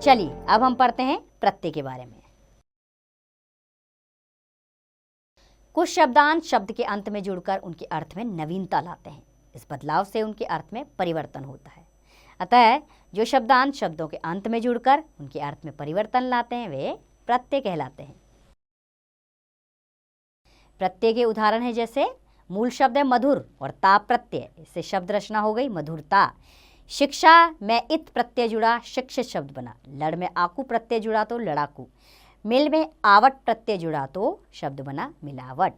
चलिए अब हम पढ़ते हैं प्रत्यय के बारे में। कुछ शब्दांश शब्द के अंत में जुड़कर उनके अर्थ में नवीनता लाते हैं। इस बदलाव से उनके अर्थ में परिवर्तन होता है। अतः जो शब्दांश शब्दों के अंत में जुड़कर उनके अर्थ में परिवर्तन लाते हैं वे प्रत्यय कहलाते हैं। प्रत्यय के उदाहरण है जैसे मूल शब्द है मधुर और ता प्रत्यय, इससे शब्द रचना हो गई मधुरता। शिक्षा में इत प्रत्यय जुड़ा शिक्षित शब्द बना। लड़ में आकू प्रत्यय जुड़ा तो लड़ाकू। मिल में आवट प्रत्यय जुड़ा तो शब्द बना मिलावट।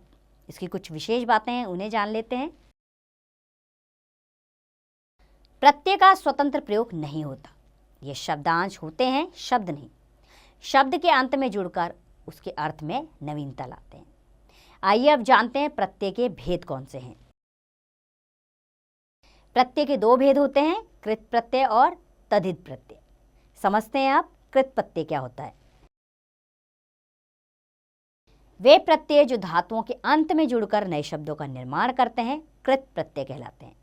इसकी कुछ विशेष बातें हैं, उन्हें जान लेते हैं। प्रत्यय का स्वतंत्र प्रयोग नहीं होता, ये शब्दांश होते हैं, शब्द नहीं। शब्द के अंत में जुड़कर उसके अर्थ में नवीनता लाते हैं। आइए अब जानते हैं प्रत्यय के भेद कौन से हैं। प्रत्यय के दो भेद होते हैं, कृत प्रत्यय और तद्धित प्रत्यय। समझते हैं आप कृत प्रत्यय क्या होता है। वे प्रत्यय जो धातुओं के अंत में जुड़कर नए शब्दों का निर्माण करते हैं कृत प्रत्यय कहलाते हैं।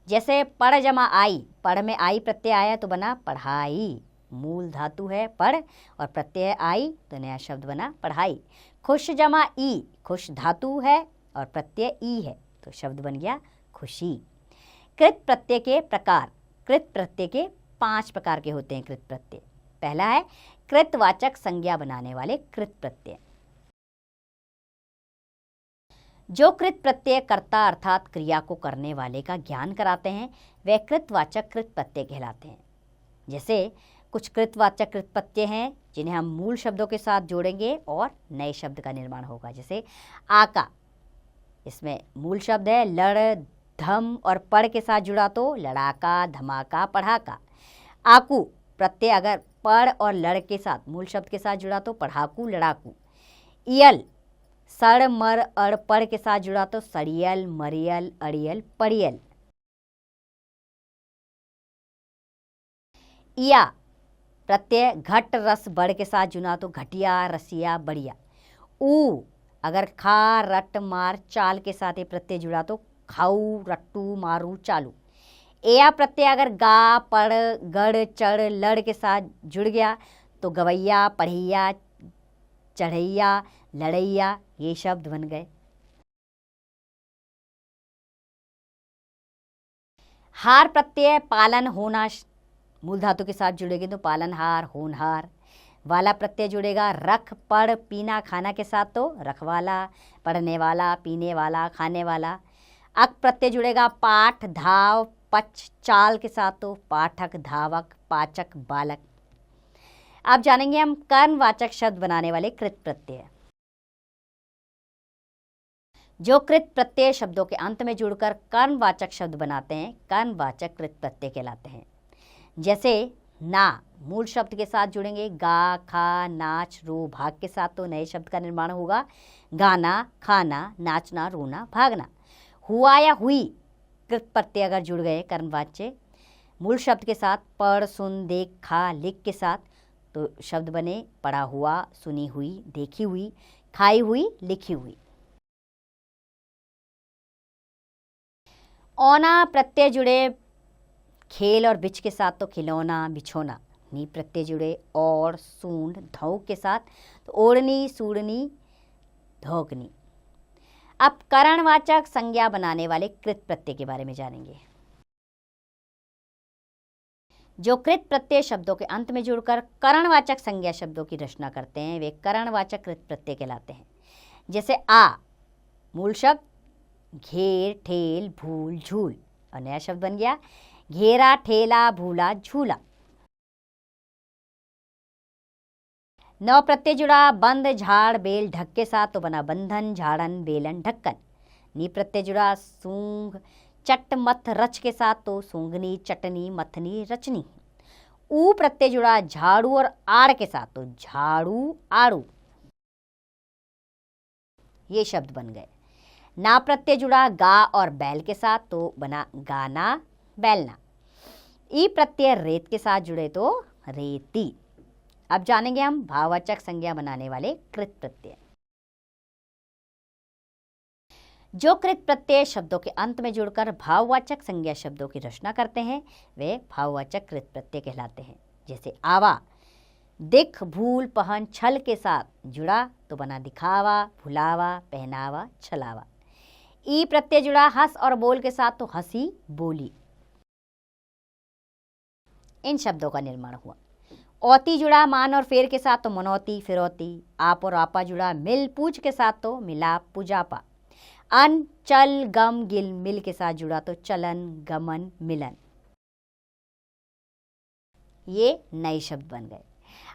जैसे पढ़ जमा आई, पढ़ में आई प्रत्यय आया तो बना पढ़ाई। मूल धातु है पढ़ और प्रत्यय आई तो नया शब्द बना पढ़ाई। खुश जमा ई, खुश धातु है और प्रत्यय ई है तो शब्द बन गया खुशी। कृत प्रत्यय के प्रकार। कृत प्रत्यय के 5 प्रकार के होते हैं कृत प्रत्यय। पहला है कृतवाचक संज्ञा बनाने वाले कृत प्रत्यय। जो कृत प्रत्यय कर्ता अर्थात क्रिया को करने वाले का ज्ञान कराते हैं वे कृतवाचक कृत प्रत्यय कहलाते हैं। जैसे कुछ कृतवाचक कृत प्रत्यय हैं जिन्हें हम मूल शब्दों के साथ जोड़ेंगे और नए शब्द का निर्माण होगा। जैसे आका, इसमें मूल शब्द है लड़, धम और पढ़ के साथ जुड़ा तो लड़ाका, धमाका, पढ़ाका। आकू प्रत्यय अगर पढ़ और लड़ के साथ मूल शब्द के साथ जुड़ा तो पढ़ाकू, लड़ाकू। इयल सड़, मर, अड़, पढ़ के साथ जुड़ा तो सड़ियल, मरियल, अड़ियल, पड़ियल। इया प्रत्यय घट, रस, बड़ के साथ जुड़ा तो घटिया, रसिया, बढ़िया। ऊ अगर खा, रट, मार, चाल के साथ ये प्रत्यय जुड़ा तो खाऊ, रट्टू, मारू, चालू। एया प्रत्यय अगर गा, पढ़, गढ़, चढ़, लड़ के साथ जुड़ गया तो गवैया, पढ़ैया, चढ़ैया, लड़ैया ये शब्द बन गए। हार प्रत्यय पालन, होना मूल धातु के साथ जुड़ेगी तो पालनहार, होनहार। वाला प्रत्यय जुड़ेगा रख, पढ़, पीना, खाना के साथ तो रखवाला, पढ़ने वाला, पीने वाला, खाने वाला। अक प्रत्यय जुड़ेगा पाठ, धाव, पच, चाल के साथ तो पाठक, धावक, पाचक, बालक। अब जानेंगे हम कर्मवाचक शब्द बनाने वाले कृत प्रत्यय। जो कृत प्रत्यय शब्दों के अंत में जुड़कर कर्मवाचक शब्द बनाते हैं कर्मवाचक कृत प्रत्यय कहलाते हैं। जैसे ना मूल शब्द के साथ जुड़ेंगे गा, खा, नाच, रो, भाग के साथ तो नए शब्द का निर्माण होगा गाना, खाना, नाचना, रोना, भागना। हुआ या हुई कृत प्रत्यय अगर जुड़ गए कर्मवाच्य मूल शब्द के साथ पढ़, सुन, देख, खा, लिख के साथ तो शब्द बने पढ़ा हुआ, सुनी हुई, देखी हुई, खाई हुई, लिखी हुई। औना प्रत्यय जुड़े खेल और बिच के साथ तो खिलौना, बिछोना। नी प्रत्यय जुड़े और, सूंड, धौक के साथ तो ओढ़नी, सूढ़नी, धोकनी। अब करणवाचक संज्ञा बनाने वाले कृत प्रत्यय के बारे में जानेंगे। जो कृत प्रत्यय शब्दों के अंत में जुड़कर करणवाचक संज्ञा शब्दों की रचना करते हैं वे करणवाचक कृत प्रत्यय कहलाते हैं। जैसे आ मूल शब्द घेर, ठेल, भूल, झूल और नया शब्द बन गया घेरा, ठेला, भूला, झूला। नौ प्रत्यय जुड़ा बंद, झाड़, बेल, ढक के साथ तो बना बंधन, झाड़न, बेलन, ढक्कन। नी प्रत्यय जुड़ा सूंघ, चट, मथ, रच के साथ तो सूंघनी, चटनी, मथनी, रचनी। ऊ प्रत्यय जुड़ा झाड़ू और आड़ के साथ तो झाड़ू, आड़ू ये शब्द बन गए। ना प्रत्यय जुड़ा गा और बैल के साथ तो बना गाना, बैलना। ई प्रत्यय रेत के साथ जुड़े तो रेती। अब जानेंगे हम भाववाचक संज्ञा बनाने वाले कृत प्रत्यय। जो कृत प्रत्यय शब्दों के अंत में जुड़कर भाववाचक संज्ञा शब्दों की रचना करते हैं वे भाववाचक कृत प्रत्यय कहलाते हैं। जैसे आवा दिख, भूल, पहन, छल के साथ जुड़ा तो बना दिखावा, भुलावा, पहनावा, छलावा। ई प्रत्यय जुड़ा हंस और बोल के साथ तो हंसी, बोली। इन शब्दों का निर्माण हुआ। औती जुड़ा मान और फेर के साथ तो मनौती, फिरौती। आप और आपा जुड़ा मिल पूछ के साथ तो मिलाप, पुजापा। अन, चल, गम, गिल, मिल के साथ जुड़ा तो चलन, गमन, मिलन। ये नए शब्द बन गए।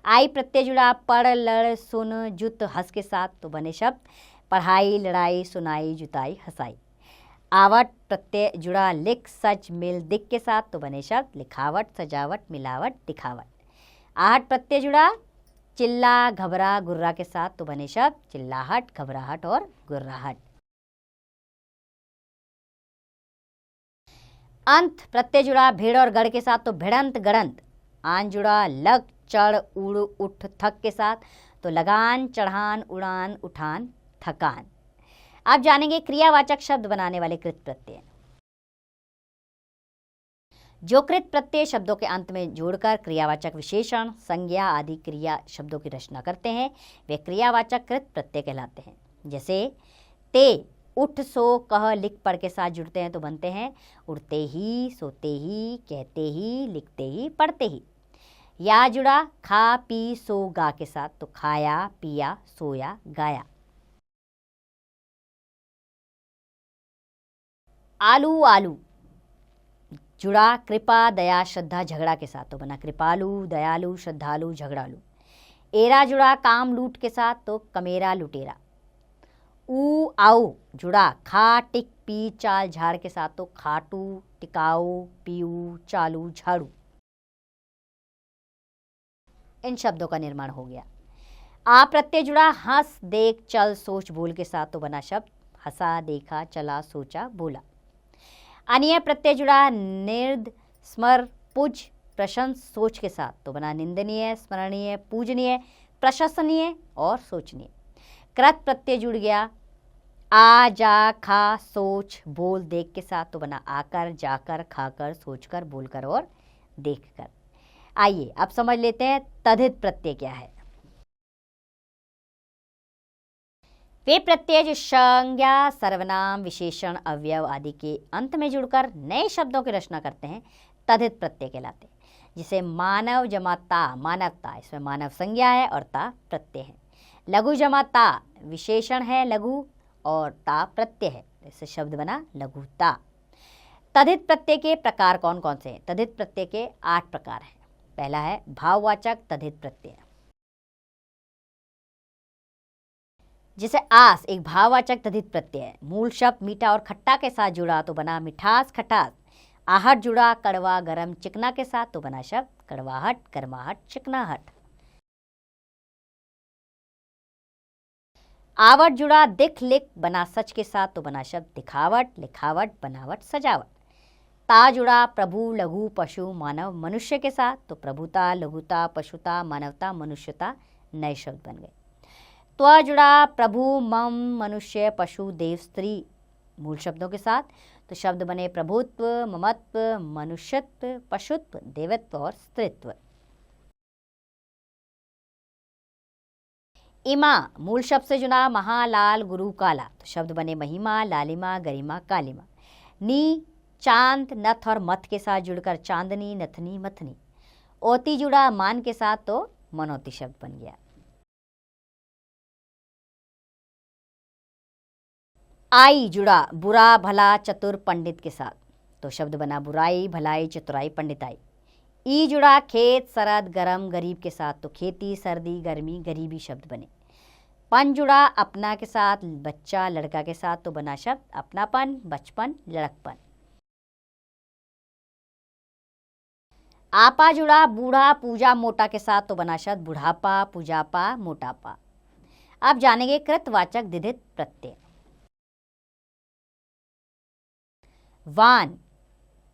आई प्रत्यय जुड़ा पढ़, लड़, सुन, जुत, हंस के साथ तो बने शब्द पढ़ाई, लड़ाई, सुनाई, जुताई, हंसाई। आवट प्रत्यय जुड़ा लिख, सच, मिल, दिख के साथ तो बने शब्द लिखावट, सजावट, मिलावट, दिखावट। आहट प्रत्यय जुड़ा चिल्ला, घबरा, गुर्रा के साथ तो बने शब्द चिल्लाहट, घबराहट और गुर्राहट। अंत प्रत्यय जुड़ा भेड़ और गढ़ के साथ तो भिड़ंत, गड़ंत। आन जुड़ा लग, चढ़, उड़, उठ, थक के साथ तो लगान, चढ़ान, उड़ान, उठान, थकान। अब जानेंगे क्रियावाचक शब्द बनाने वाले कृत प्रत्यय। जो कृत प्रत्यय शब्दों के अंत में जोड़कर क्रियावाचक विशेषण, संज्ञा आदि क्रिया शब्दों की रचना करते हैं वे क्रियावाचक कृत प्रत्यय कहलाते हैं। जैसे ते, उठ, सो, कह, लिख, पढ़ के साथ जुड़ते हैं तो बनते हैं उड़ते ही, सोते ही, कहते ही, लिखते ही, पढ़ते ही। या जुड़ा खा, पी, सो, गा के साथ तो खाया, पिया, सोया, गाया। आलू, आलू जुड़ा कृपा, दया, श्रद्धा, झगड़ा के साथ तो बना कृपालु, दयालु, श्रद्धालु, झगड़ालू। एरा जुड़ा काम, लूट के साथ तो कमेरा, लुटेरा। ऊ, आओ जुड़ा खा, टिक, पी, चाल, झाड़ के साथ तो खाटू, टिकाऊ, पीऊ, चालू, झाड़ू। इन शब्दों का निर्माण हो गया। आ प्रत्यय जुड़ा हंस, देख, चल, सोच, बोल के साथ तो बना शब्द हंसा, देखा, चला, सोचा, बोला। अनीय प्रत्यय जुड़ा निर्द, स्मर, पुज, प्रशंस, सोच के साथ तो बना निंदनीय, स्मरणीय, पूजनीय, प्रशंसनीय और सोचनीय। कृत प्रत्यय जुड़ गया आ, जा, खा, सोच, बोल, देख के साथ तो बना आकर, जाकर, खाकर, सोचकर, बोलकर और देखकर। आइए अब समझ लेते हैं तद्धित प्रत्यय क्या है। वे प्रत्यय जो संज्ञा, सर्वनाम, विशेषण, अवयव आदि के अंत में जुड़कर नए शब्दों की रचना करते हैं तद्धित प्रत्यय कहलाते हैं। जिसे मानव जमा ता, मानवता, इसमें मानव संज्ञा है और ता प्रत्यय है। लघु जमा ता विशेषण है लघु और ता प्रत्यय है, इससे शब्द बना लघुता। तद्धित प्रत्यय के प्रकार कौन कौन से हैं? तद्धित प्रत्यय के 8 प्रकार हैं। पहला है भाववाचक तद्धित प्रत्यय। जैसे आस एक भाववाचक तद्धित प्रत्यय है। मूल शब्द मीठा और खट्टा के साथ जुड़ा तो बना मिठास, खटास। आहट जुड़ा कड़वा, गरम, चिकना के साथ तो बना शब्द कड़वाहट, गर्माहट, चिकनाहट। आवट जुड़ा दिख, लिख, बना सच के साथ तो बना शब्द दिखावट, लिखावट, बनावट, सजावट। ता जुड़ा प्रभु, लघु, पशु, मानव, मनुष्य के साथ तो प्रभुता, लघुता, पशुता, मानवता, मनुष्यता नए शब्द बन गए। त्व जुड़ा प्रभु, मम, मनुष्य, पशु, देव, स्त्री मूल शब्दों के साथ तो शब्द बने प्रभुत्व, ममत्व, मनुष्यत्व, पशुत्व, देवत्व और स्त्रीत्व। इमा मूल शब्द से जुड़ा महा, लाल, गुरु, काला तो शब्द बने महिमा, लालिमा, गरिमा, कालिमा। नी चांद, नथ और मथ के साथ जुड़कर चांदनी, नथनी, मथनी। ओती जुड़ा मान के साथ तो मनोती शब्द बन गया। आई जुड़ा बुरा, भला, चतुर, पंडित के साथ तो शब्द बना बुराई, भलाई, चतुराई, पंडिताई। ई जुड़ा खेत, सरद, गरम, गरीब के साथ तो खेती, सर्दी, गर्मी, गरीबी शब्द बने। पन जुड़ा अपना के साथ बच्चा, लड़का के साथ तो बना शब्द अपनापन, बचपन, लड़कपन। आपा जुड़ा बूढ़ा, पूजा, मोटा के साथ तो बना शब्द बुढ़ापा, पूजापा, मोटापा। अब जानेंगे कृतवाचक द्विधित प्रत्यय। वान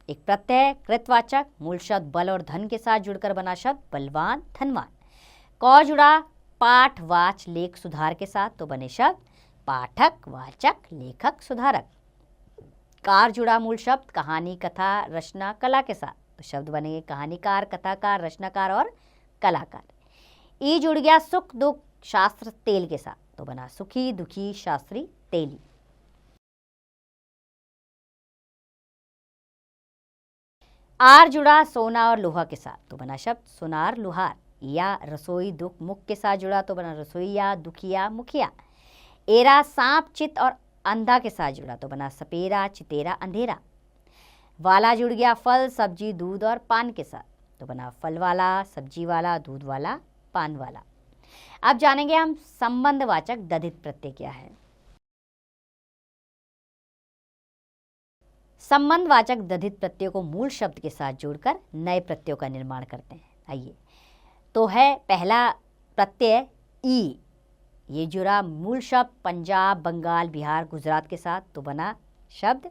एक प्रत्यय कृतवाचक, मूल शब्द बल और धन के साथ जुड़कर बना शब्द बलवान, धनवान। क जुड़ा पाठ, वाच, लेख, सुधार के साथ तो बने शब्द पाठक, वाचक, लेखक, सुधारक। कार जुड़ा मूल शब्द कहानी, कथा, रचना, कला के साथ तो शब्द बनेंगे कहानीकार, कथाकार, रचनाकार और कलाकार। ई जुड़ गया सुख दुख शास्त्र तेल के साथ, तो बना सुखी दुखी शास्त्री तेली। आर जुड़ा सोना और लोहा के साथ, तो बना शब्द सुनार लुहार। या रसोई दुख मुख के साथ जुड़ा, तो बना रसोईया दुखिया मुखिया। एरा सांप चित और अंधा के साथ जुड़ा, तो बना सपेरा चितेरा अंधेरा। वाला जुड़ गया फल सब्जी दूध और पान के साथ, तो बना फल वाला सब्जी वाला दूध वाला पान वाला। अब जानेंगे हम संबंधवाचक दधित प्रत्यय क्या है। संबंधवाचक दधित प्रत्ययों को मूल शब्द के साथ जोड़कर नए प्रत्ययों का निर्माण करते हैं। आइए, तो है पहला प्रत्यय ई। ये जुड़ा मूल शब्द पंजाब बंगाल बिहार गुजरात के साथ, तो बना शब्द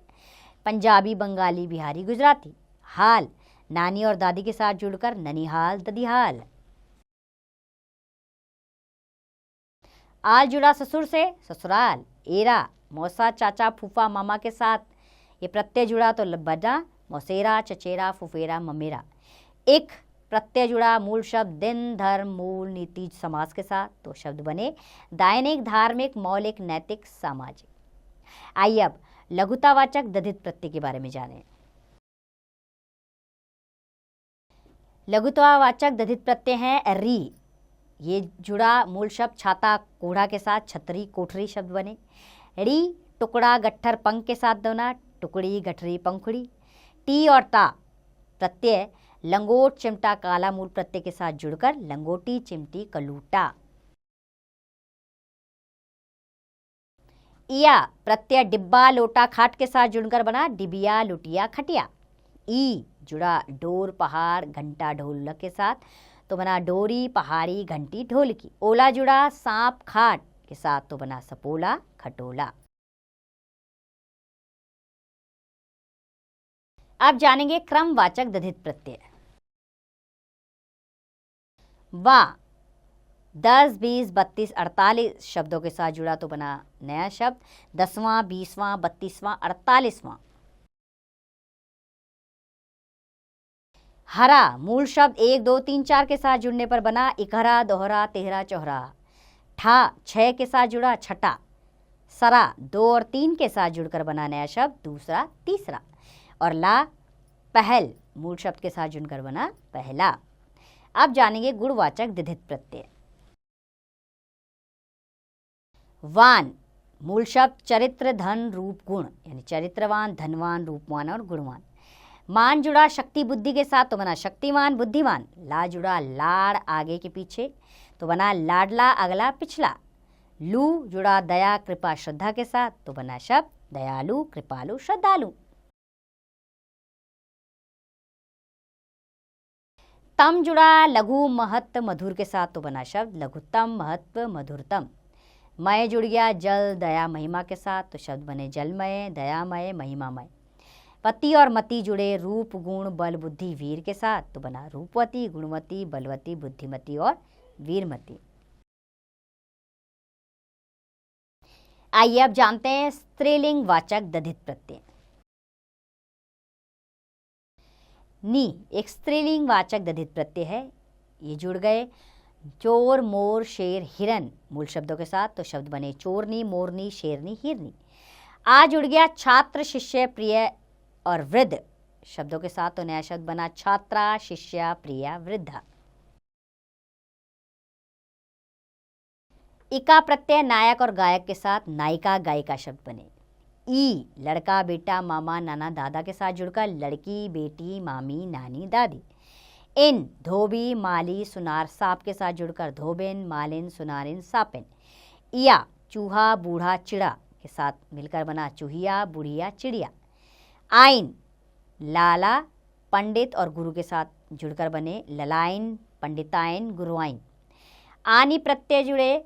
पंजाबी बंगाली बिहारी गुजराती। हाल नानी और दादी के साथ जुड़कर ननिहाल ददिहाल। आल जुड़ा ससुर से ससुराल। एरा मौसा चाचा फूफा मामा के साथ ये प्रत्यय जुड़ा, तो बना मौसेरा चचेरा फुफेरा ममेरा। एक प्रत्यय जुड़ा मूल शब्द दिन धर्म मूल नीति समास के साथ, तो शब्द बने दैनिक धार्मिक मौलिक नैतिक सामाजिक। आइए अब लघुतावाचक दधित प्रत्यय के बारे में जानें। लघुतावाचक दधित प्रत्यय है री। ये जुड़ा मूल शब्द छाता कोढ़ा के साथ, छतरी कोठरी शब्द बने। री टुकड़ा गट्ठर पंख के साथ दोना, टुकड़ी गठरी पंखुड़ी। टी और ता प्रत्यय लंगोट चिमटा काला मूल प्रत्यय के साथ जुड़कर लंगोटी चिमटी कलूटा। इया प्रत्यय डिब्बा लोटा खाट के साथ जुड़कर बना डिबिया लुटिया खटिया। ई जुड़ा डोर पहाड़ घंटा ढोलक के साथ, तो बना डोरी पहाड़ी घंटी ढोलकी। ओला जुड़ा सांप खाट के साथ, तो बना सपोला खटोला। अब जानेंगे क्रमवाचक दधित प्रत्यय। वा 10 20 32 48 शब्दों के साथ जुड़ा, तो बना नया शब्द 10वां 20वां 32वां 48वां। हरा मूल शब्द 1 2 3 4 के साथ जुड़ने पर बना इकहरा दोहरा तेहरा चौहरा। ठा 6 के साथ जुड़ा छठा। सरा 2 और 3 के साथ जुड़कर बना नया शब्द दूसरा तीसरा। और ला पहल मूल शब्द के साथ जुड़कर बना पहला। अब जानेंगे गुणवाचक दधित प्रत्यय। वान मूल शब्द चरित्र धन रूप गुण, यानी चरित्रवान धनवान रूपवान और गुणवान। मान जुड़ा शक्ति बुद्धि के साथ, तो बना शक्तिमान बुद्धिमान। ला जुड़ा लाड़ आगे के पीछे, तो बना लाडला अगला पिछला। लू जुड़ा दया कृपा श्रद्धा के साथ, तो बना शब्द दयालु कृपालु श्रद्धालु। तम जुड़ा लघु महत्व मधुर के साथ, तो बना शब्द लघुत्तम महत्व मधुरतम। मय जुड़ गया जल दया महिमा के साथ, तो शब्द बने जलमय दयामय महिमामय। पति और मति जुड़े रूप गुण बल बुद्धि वीर के साथ, तो बना रूपवती गुणवती बलवती बुद्धिमती और वीरमती। आइए अब जानते हैं स्त्रीलिंग वाचक दधित प्रत्यय। नी एक स्त्रीलिंग वाचक दधित प्रत्यय है। ये जुड़ गए चोर मोर शेर हिरन मूल शब्दों के साथ, तो शब्द बने चोरनी मोरनी शेरनी हिरनी। आ जुड़ गया छात्र शिष्य प्रिय और वृद्ध शब्दों के साथ, तो नया शब्द बना छात्रा शिष्या प्रिया वृद्धा। इका प्रत्यय नायक और गायक के साथ नायिका गायिका शब्द बने। ई लड़का बेटा मामा नाना दादा के साथ जुड़कर लड़की बेटी मामी नानी दादी। इन धोबी माली सुनार सांप के साथ जुड़कर धोबिन मालिन सुनारिन सापिन। इया चूहा बूढ़ा चिड़ा के साथ मिलकर बना चूहिया बुढ़िया चिड़िया। आइन लाला पंडित और गुरु के साथ जुड़कर बने ललाइन पंडिताइन गुरुआइन। आनी प्रत्यय जुड़े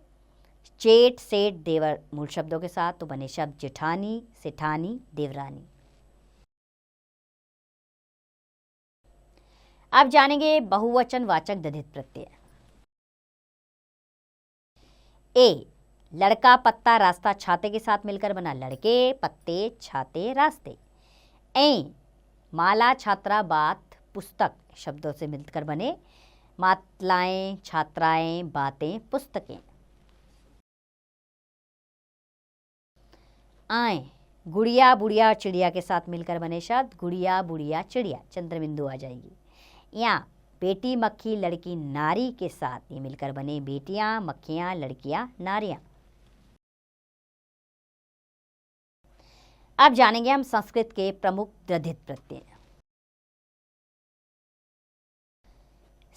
जेठ सेठ देवर मूल शब्दों के साथ, तो बने शब्द जेठानी सेठानी देवरानी। अब जानेंगे बहुवचन वाचक दधित प्रत्यय। ए लड़का पत्ता रास्ता छाते के साथ मिलकर बना लड़के पत्ते छाते रास्ते। ए माला छात्रा बात पुस्तक शब्दों से मिलकर बने मातलाएं, छात्राएं, बातें, पुस्तकें। आए, गुड़िया, बुढ़िया और चिड़िया के साथ मिलकर बने शब्द गुड़िया, बुढ़िया, चिड़िया, चंद्रबिंदु आ जाएगी। यहाँ बेटी, मक्खी, लड़की, नारी के साथ ये मिलकर बने बेटियां, मक्खियां, लड़कियां, नारियां। अब जानेंगे हम संस्कृत के प्रमुख दधित प्रत्यय।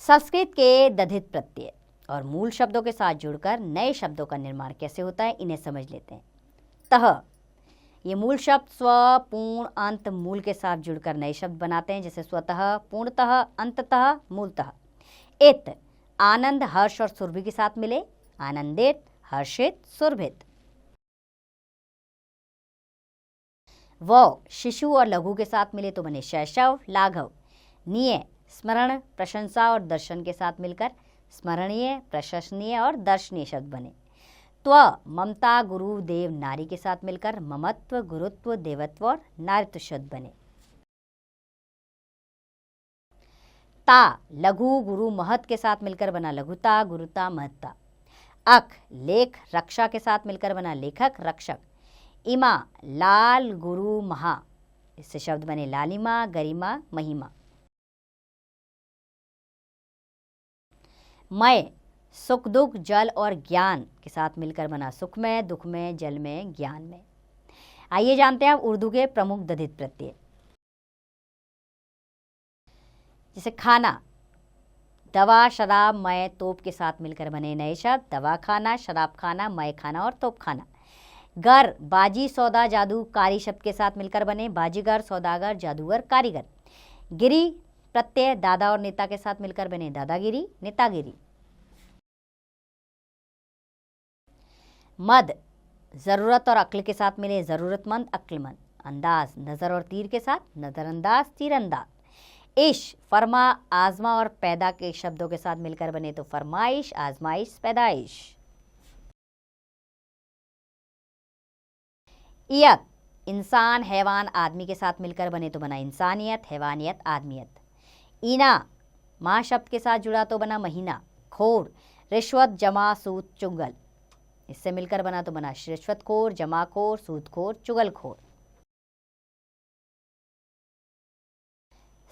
संस्कृत के दधित प्रत्यय और मूल शब्दों के साथ जुड़कर नए शब्दों का निर्माण कैसे होता है, इन्हें समझ लेते हैं। तह, ये मूल शब्द स्व, पूर्ण, अंत, मूल के साथ जुड़कर नए शब्द बनाते हैं, जैसे स्वतः, पूर्णतः, अंततः, मूलतः। इत, आनंद, हर्ष और सुरभि के साथ मिले आनंदित, हर्षित, सुरभित। व, शिशु और लघु के साथ मिले तो बने शैशव, लाघव। निय, स्मरण, प्रशंसा और दर्शन के साथ मिलकर स्मरणीय, प्रशंसनीय और दर्शनीय शब्द बने। त्व, ममता, गुरु, देव, नारी के साथ मिलकर ममत्व, गुरुत्व, देवत्व और नारित्व शब्द बने। ता, लघु, गुरु, महत के साथ मिलकर बना लघुता, गुरुता, महत्ता। अक, लेख, रक्षा के साथ मिलकर बना लेखक, रक्षक। इमा, लाल, गुरु, महा, इससे शब्द बने लालिमा, गरिमा, महिमा। मय, सुख, दुख, जल और ज्ञान के साथ मिलकर बना सुखमय, दुखमय, जलमय, ज्ञानमय। आइए जानते हैं अब उर्दू के प्रमुख दधित प्रत्यय। जैसे खाना, दवा, शराब, मय, तोप के साथ मिलकर बने नए शब्द दवा खाना, शराब खाना, मय खाना और तोप खाना। गर, बाजी, सौदा, जादू, कारी शब्द के साथ मिलकर बने बाजीगर, सौदागर, जादूगर, कारीगर। गिरी प्रत्यय दादा और नेता के साथ मिलकर बने दादागिरी, नेतागिरी। मद, जरूरत और अक्ल के साथ मिले जरूरतमंद, अक्लमंद। अंदाज, नजर और तीर के साथ नजरअंदाज, तीरंदाज। इश, फरमा, आजमा और पैदा के शब्दों के साथ मिलकर बने तो फरमाइश, आजमाइश, पैदाइश। इयत, इंसान, हैवान, आदमी के साथ मिलकर बने तो बना इंसानियत, हैवानियत, आदमियत। ईना, माँ शब्द के साथ जुड़ा तो बना महीना। खोर, रिश्वत, जमा, सूद, चुगल, इससे मिलकर बना तो बना रिश्वतखोर, जमाखोर, सूदखोर, चुगलखोर।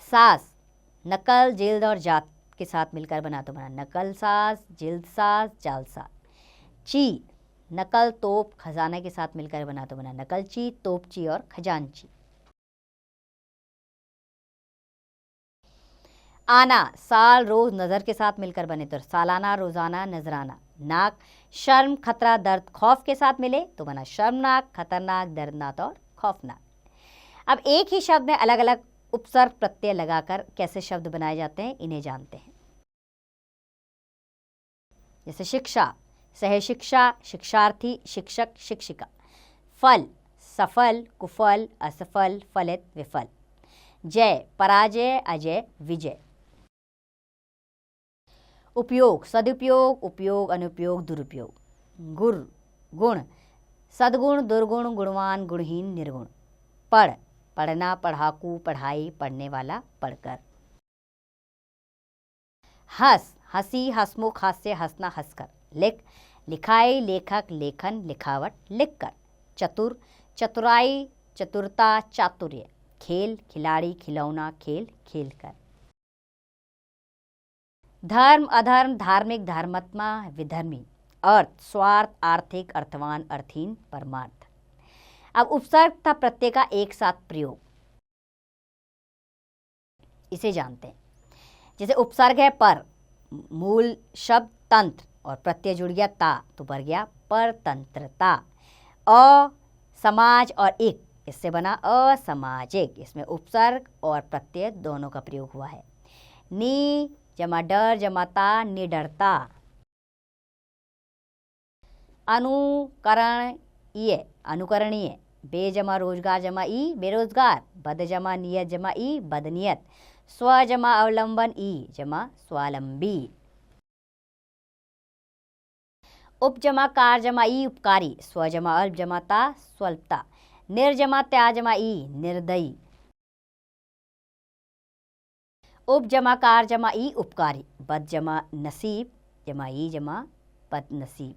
सास, नकल, जिल्द और जात के साथ मिलकर बना तो बना नकल सास, जिल्द सास, जालसाज। ची, नकल, तोप, खजाने के साथ मिलकर बना तो बना नकलची, तोपची और खजानची। आना, साल, रोज, नजर के साथ मिलकर बने तो सालाना, रोजाना, नजराना। नाक, शर्म, खतरा, दर्द, खौफ के साथ मिले तो बना शर्मनाक, खतरनाक, दर्दनाक और खौफनाक। अब एक ही शब्द में अलग अलग उपसर्ग प्रत्यय लगाकर कैसे शब्द बनाए जाते हैं, इन्हें जानते हैं। जैसे शिक्षा, सह शिक्षा, शिक्षार्थी, शिक्षक, शिक्षिका। फल, सफल, कुफल, असफल, फलित, विफल। जय, पराजय, अजय, विजय। उपयोग, सदुपयोग, उपयोग, अनुपयोग, दुरुपयोग। गुर, गुण, सद्गुण, दुर्गुण, गुणवान, गुणहीन, निर्गुण। पढ़, पढ़ना, पढ़ाकू, पढ़ाई, पढ़ने वाला, पढ़कर। हंस, हंसी, हंसमुख, हास्य, हंसना, हंसकर। लिख, लिखाई, लेखक, लेखन, लिखावट, लिखकर। चतुर, चतुराई, चतुरता, चातुर्य। खेल, खिलाड़ी, खिलौना, खेल, खेलकर। धर्म, अधर्म, धार्मिक, धर्मात्मा, विधर्मी। अर्थ, स्वार्थ, आर्थिक, अर्थवान, अर्थहीन, परमार्थ। अब उपसर्ग तथा प्रत्यय का एक साथ प्रयोग, इसे जानते हैं। जैसे उपसर्ग है पर, मूल शब्द तंत्र और प्रत्यय जुड़ गया ता तो बन गया परतंत्रता। अ, समाज और इक, इससे बना असामाजिक। इसमें उपसर्ग और प्रत्यय दोनों का प्रयोग हुआ है। नी जमा डर जमा ता, निडरता। अनुकरणीय, अनुकरणीय। बे जमा रोजगार जमा ई, बेरोजगार। बद जमा नियत जमा ई, बदनियत। स्व जमा अवलंबन ई जमा स्वावलंबी। उप जमा कार जमा ई, उपकारी। स्व जमा अल्प जमा ता, स्वल्पता। निर्जमा त्या जमा ई, निर्दयी। उप जमा कार जमा ई उपकारी, बद जमा नसीब जमा ई जमा बद नसीब।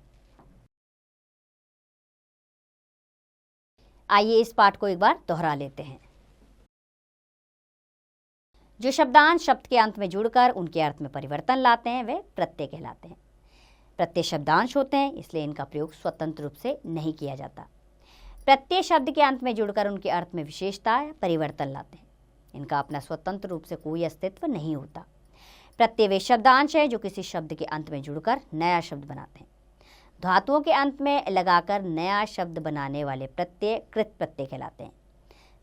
आइए इस पाठ को एक बार दोहरा लेते हैं। जो शब्दांश शब्द के अंत में जुड़कर उनके अर्थ में परिवर्तन लाते हैं वे प्रत्यय कहलाते हैं। प्रत्यय शब्दांश होते हैं, इसलिए इनका प्रयोग स्वतंत्र रूप से नहीं किया जाता। प्रत्यय शब्द के अंत में जुड़कर उनके अर्थ में विशेषता या परिवर्तन लाते हैं। इनका अपना स्वतंत्र रूप से कोई अस्तित्व नहीं होता। प्रत्यय वे शब्दांश हैं जो किसी शब्द के अंत में जुड़कर नया शब्द बनाते हैं। धातुओं के अंत में लगाकर नया शब्द बनाने वाले प्रत्यय कृत प्रत्यय कहलाते हैं।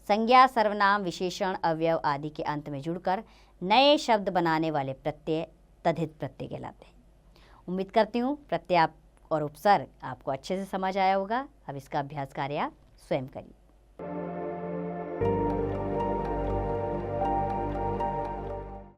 संज्ञा, सर्वनाम, विशेषण, अवयव आदि के अंत में जुड़कर नए शब्द बनाने वाले प्रत्यय तद्धित प्रत्यय कहलाते हैं। उम्मीद करती हूँ प्रत्यय और उपसर्ग आपको अच्छे से समझ आया होगा। अब इसका अभ्यास कार्य आप स्वयं करिए।